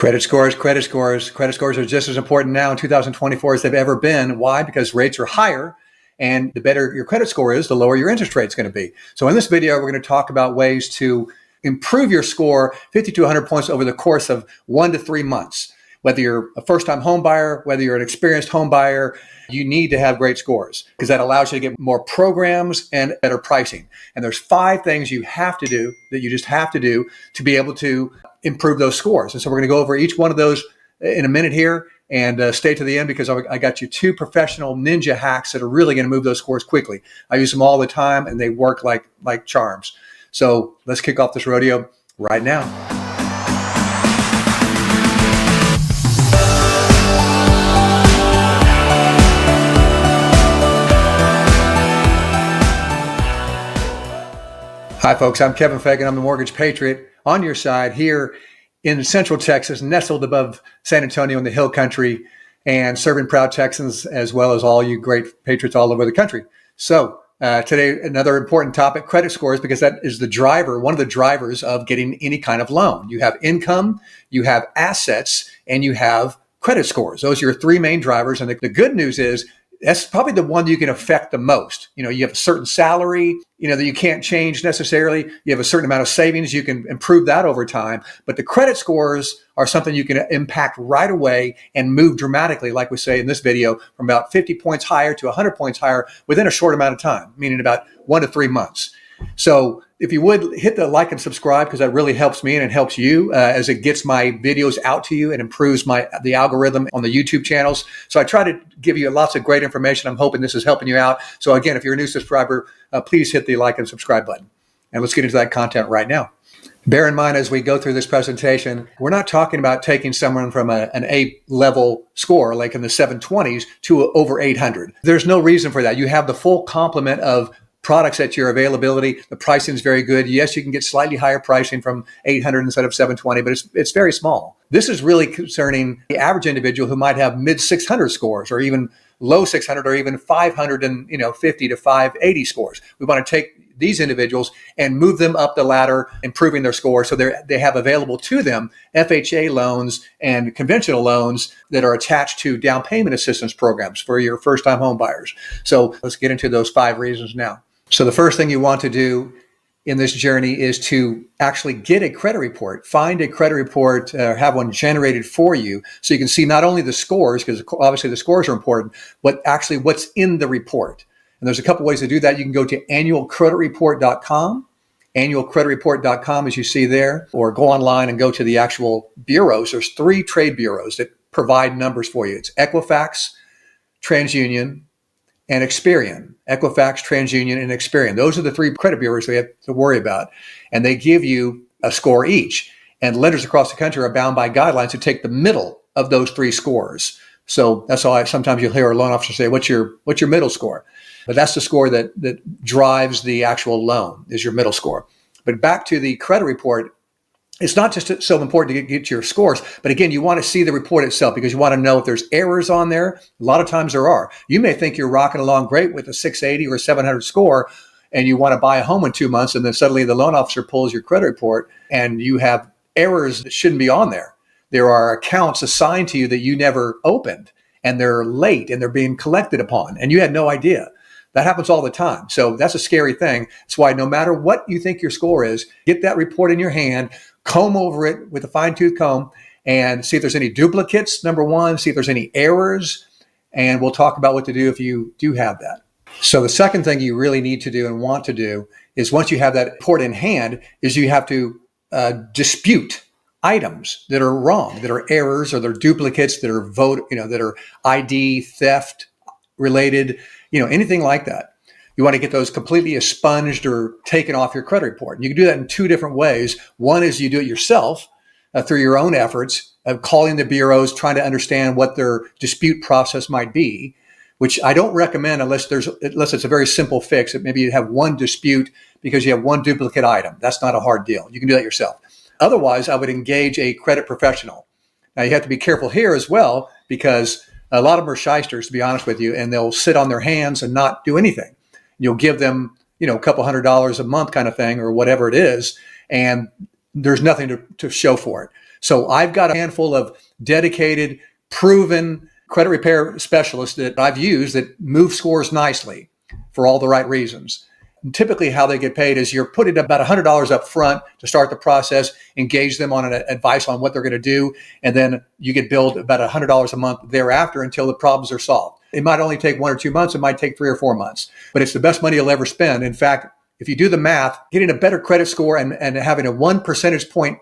Credit scores are just as important now in 2024 as they've ever been. Why? Because rates are higher, and the better your credit score is, the lower your interest rate is going to be. So in this video, we're going to talk about ways to improve your score 50 to 100 points over the course of 1 to 3 months. Whether you're a first-time home buyer, whether you're an experienced home buyer, you need to have great scores because that allows you to get more programs and better pricing. And there's 5 things you have to do, that you just have to do, to be able to improve those scores. And so we're going to go over each one of those in a minute here, and stay to the end because I got you 2 professional ninja hacks that are really going to move those scores quickly. I use them all the time and they work like charms. So let's kick off this rodeo right now. Hi folks, I'm Kevin Fagan. I'm the Mortgage Patriot on your side here in Central Texas, nestled above San Antonio in the Hill Country, and serving proud Texans as well as all you great patriots all over the country. So today, another important topic, credit scores, because that is the driver, one of the drivers of getting any kind of loan. You have income, you have assets, and you have credit scores. Those are your 3 main drivers. And the good news is that's probably the one you can affect the most. You know, you have a certain salary, that you can't change necessarily. You have a certain amount of savings. You can improve that over time. But the credit scores are something you can impact right away and move dramatically, like we say in this video, from about 50 points higher to 100 points higher within a short amount of time, meaning about 1 to 3 months. So if you would hit the like and subscribe, because that really helps me and it helps you as it gets my videos out to you and improves the algorithm on the YouTube channels. So I try to give you lots of great information. I'm hoping this is helping you out. So again, if you're a new subscriber, please hit the like and subscribe button. And let's get into that content right now. Bear in mind as we go through this presentation, we're not talking about taking someone from an A-level score, like in the 720s, to over 800. There's no reason for that. You have the full complement of products at your availability. The pricing is very good. Yes, you can get slightly higher pricing from 800 instead of 720, but it's very small. This is really concerning the average individual who might have mid 600 scores, or even low 600, or even 550 to 580 scores. We want to take these individuals and move them up the ladder, improving their score so they have available to them FHA loans and conventional loans that are attached to down payment assistance programs for your first-time home buyers. So let's get into those 5 reasons now. So the first thing you want to do in this journey is to actually get a credit report. Find a credit report, have one generated for you so you can see not only the scores, because obviously the scores are important, but actually what's in the report. And there's a couple ways to do that. You can go to annualcreditreport.com, annualcreditreport.com as you see there, or go online and go to the actual bureaus. There's 3 trade bureaus that provide numbers for you. It's Equifax, TransUnion, and Experian. Equifax, TransUnion, and Experian. Those are the 3 credit bureaus we have to worry about. And they give you a score each. And lenders across the country are bound by guidelines to take the middle of those 3 scores. So that's why sometimes you'll hear a loan officer say, what's your middle score? But that's the score that drives the actual loan, is your middle score. But back to the credit report, it's not just so important to get your scores, but again, you want to see the report itself because you want to know if there's errors on there. A lot of times there are. You may think you're rocking along great with a 680 or 700 score, and you want to buy a home in 2 months, and then suddenly the loan officer pulls your credit report, and you have errors that shouldn't be on there. There are accounts assigned to you that you never opened, and they're late, and they're being collected upon, and you had no idea. That happens all the time. So that's a scary thing. That's why no matter what you think your score is, get that report in your hand, comb over it with a fine-tooth comb, and see if there's any duplicates, number one, see if there's any errors, and we'll talk about what to do if you do have that. So the second thing you really need to do and want to do is, once you have that report in hand, is you have to dispute items that are wrong, that are errors, or they're duplicates, that are that are ID theft related, anything like that. You want to get those completely expunged or taken off your credit report. And you can do that in 2 different ways. One is you do it yourself through your own efforts of calling the bureaus, trying to understand what their dispute process might be, which I don't recommend unless it's a very simple fix. That maybe you have 1 dispute because you have 1 duplicate item. That's not a hard deal. You can do that yourself. Otherwise, I would engage a credit professional. Now, you have to be careful here as well, because a lot of them are shysters, to be honest with you, and they'll sit on their hands and not do anything. You'll give them, a couple $100 a month kind of thing, or whatever it is, and there's nothing to show for it. So I've got a handful of dedicated, proven credit repair specialists that I've used that move scores nicely for all the right reasons. And typically how they get paid is you're putting about $100 up front to start the process, engage them on an advice on what they're going to do, and then you get billed about $100 a month thereafter until the problems are solved. It might only take 1 or 2 months. It might take 3 or 4 months, but it's the best money you'll ever spend. In fact, if you do the math, getting a better credit score and having a 1 percentage point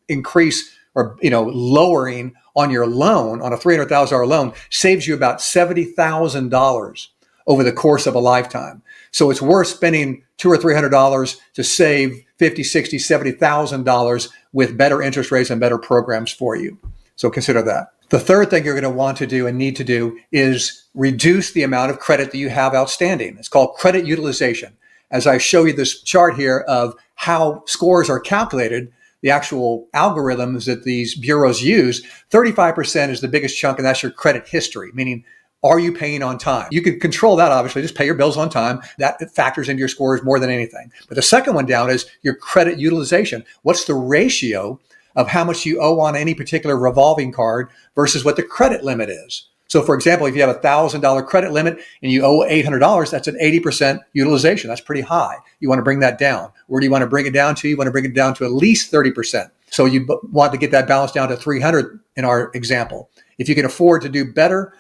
increase or lowering on your loan, on a $300,000 loan, saves you about $70,000 over the course of a lifetime. So it's worth spending $200 or $300 to save $50,000, $60,000, $70,000 with better interest rates and better programs for you. So consider that. The third thing you're going to want to do and need to do is reduce the amount of credit that you have outstanding. It's called credit utilization. As I show you this chart here of how scores are calculated, the actual algorithms that these bureaus use, 35% is the biggest chunk, and that's your credit history, meaning are you paying on time? You can control that, obviously, just pay your bills on time. That factors into your scores more than anything. But the second one down is your credit utilization. What's the ratio of how much you owe on any particular revolving card versus what the credit limit is? So for example, if you have a $1,000 credit limit and you owe $800, that's an 80% utilization. That's pretty high. You want to bring that down. Where do you want to bring it down to? You want to bring it down to at least 30%. So you want to get that balance down to 300 in our example. If you can afford to do better,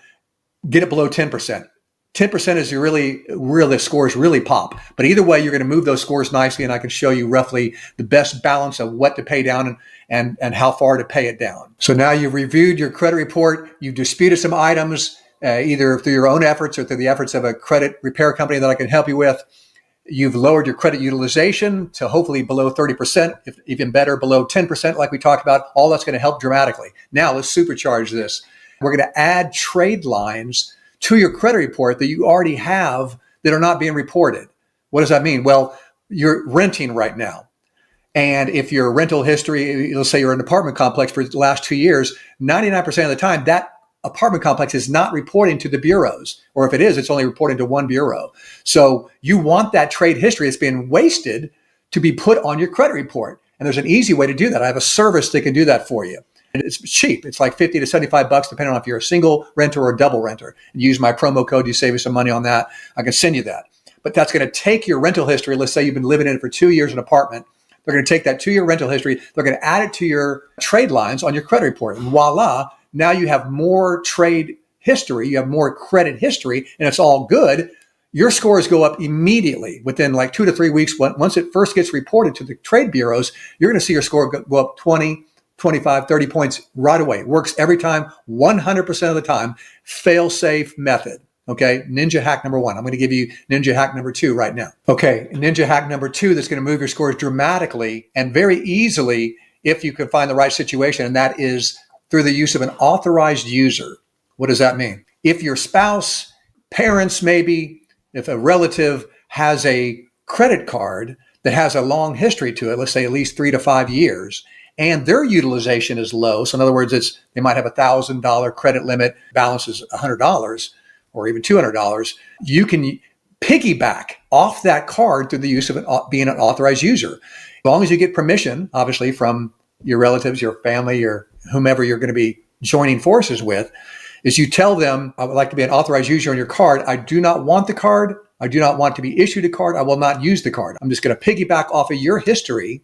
get it below 10%. 10% is the scores really pop. But either way, you're going to move those scores nicely, and I can show you roughly the best balance of what to pay down and how far to pay it down. So now you've reviewed your credit report, you've disputed some items, either through your own efforts or through the efforts of a credit repair company that I can help you with. You've lowered your credit utilization to hopefully below 30%, if even better, below 10%, like we talked about. All that's going to help dramatically. Now let's supercharge this. We're going to add trade lines to your credit report that you already have that are not being reported. What does that mean? Well, you're renting right now. And if your rental history, let's say you're in an apartment complex for the last 2 years, 99% of the time, that apartment complex is not reporting to the bureaus. Or if it is, it's only reporting to one bureau. So you want that trade history that's being wasted to be put on your credit report. And there's an easy way to do that. I have a service that can do that for you. And it's cheap. It's like $50 to $75, depending on if you're a single renter or a double renter. And use my promo code, you save you some money on that. I can send you that. But that's going to take your rental history. Let's say you've been living in it for 2 years in an apartment. They're going to take that 2-year rental history. They're going to add it to your trade lines on your credit report. And voila, now you have more trade history. You have more credit history, and it's all good. Your scores go up immediately within like 2 to 3 weeks. Once it first gets reported to the trade bureaus, you're going to see your score go up 20, 25, 30 points right away. It works every time, 100% of the time. Fail-safe method. Okay, ninja hack number 1. I'm going to give you ninja hack number 2 right now. Okay, ninja hack number 2 that's going to move your scores dramatically and very easily if you can find the right situation, and that is through the use of an authorized user. What does that mean? If your spouse, parents maybe, if a relative has a credit card that has a long history to it, let's say at least 3 to 5 years, and their utilization is low, so in other words, they might have a $1,000 credit limit, balance is $100, or even $200, you can piggyback off that card through the use of being an authorized user. As long as you get permission, obviously, from your relatives, your family, or whomever you're going to be joining forces with, is you tell them, I would like to be an authorized user on your card. I do not want the card. I do not want to be issued a card. I will not use the card. I'm just going to piggyback off of your history.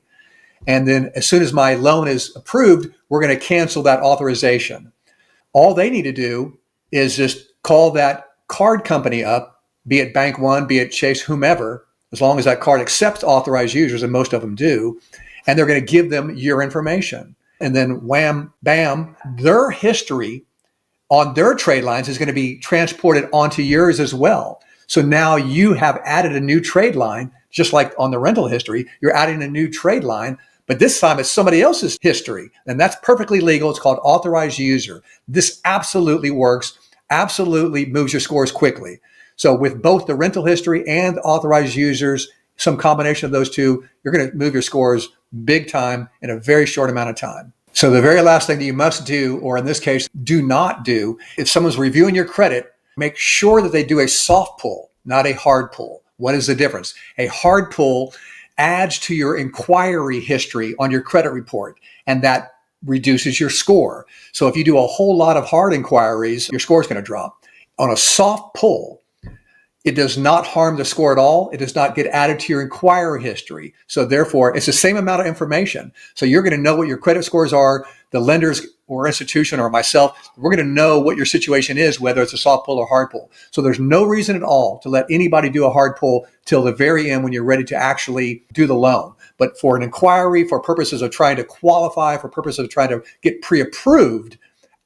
And then as soon as my loan is approved, we're going to cancel that authorization. All they need to do is just call that card company up, be it Bank One, be it Chase, whomever, as long as that card accepts authorized users, and most of them do, and they're going to give them your information. And then wham, bam, their history on their trade lines is going to be transported onto yours as well. So now you have added a new trade line, just like on the rental history, you're adding a new trade line, but this time it's somebody else's history. And that's perfectly legal. It's called authorized user. This absolutely works. Absolutely moves your scores quickly. So with both the rental history and authorized users, some combination of those two, you're going to move your scores big time in a very short amount of time. So the very last thing that you must do, or in this case, do not do, if someone's reviewing your credit, make sure that they do a soft pull, not a hard pull. What is the difference? A hard pull adds to your inquiry history on your credit report, and that reduces your score. So if you do a whole lot of hard inquiries, your score is going to drop. On a soft pull, it does not harm the score at all. It does not get added to your inquiry history. So therefore, it's the same amount of information. So you're going to know what your credit scores are. The lenders or institution or myself, we're going to know what your situation is, whether it's a soft pull or hard pull. So there's no reason at all to let anybody do a hard pull till the very end when you're ready to actually do the loan. But for an inquiry, for purposes of trying to qualify, for purposes of trying to get pre-approved,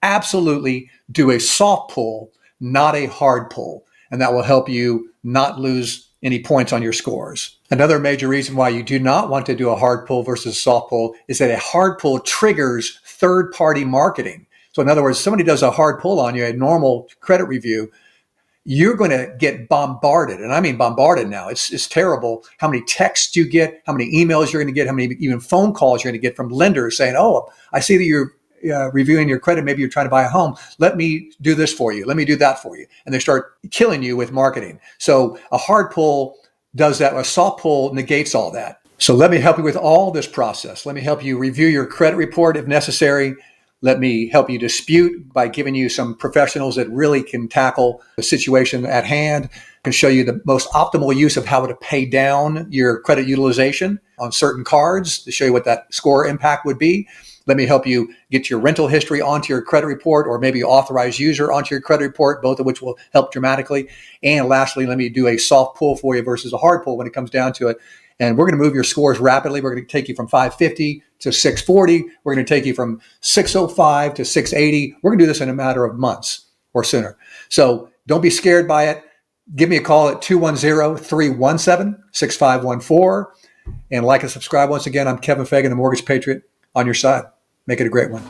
absolutely do a soft pull, not a hard pull. And that will help you not lose any points on your scores. Another major reason why you do not want to do a hard pull versus soft pull is that a hard pull triggers third-party marketing. So in other words, somebody does a hard pull on you, a normal credit review, you're going to get bombarded. And I mean bombarded now. It's terrible how many texts you get, how many emails you're going to get, how many even phone calls you're going to get from lenders saying, oh, I see that you're reviewing your credit. Maybe you're trying to buy a home. Let me do this for you. Let me do that for you. And they start killing you with marketing. So a hard pull does that. A soft pull negates all that. So let me help you with all this process. Let me help you review your credit report if necessary. Let me help you dispute by giving you some professionals that really can tackle the situation at hand, can show you the most optimal use of how to pay down your credit utilization on certain cards to show you what that score impact would be. Let me help you get your rental history onto your credit report, or maybe authorized user onto your credit report, both of which will help dramatically. And lastly, let me do a soft pull for you versus a hard pull when it comes down to it. And we're going to move your scores rapidly. We're going to take you from 550 to 640. We're going to take you from 605 to 680. We're going to do this in a matter of months or sooner. So don't be scared by it. Give me a call at 210-317-6514. And like and subscribe once again. I'm Kevin Fagan, the Mortgage Patriot, on your side. Make it a great one.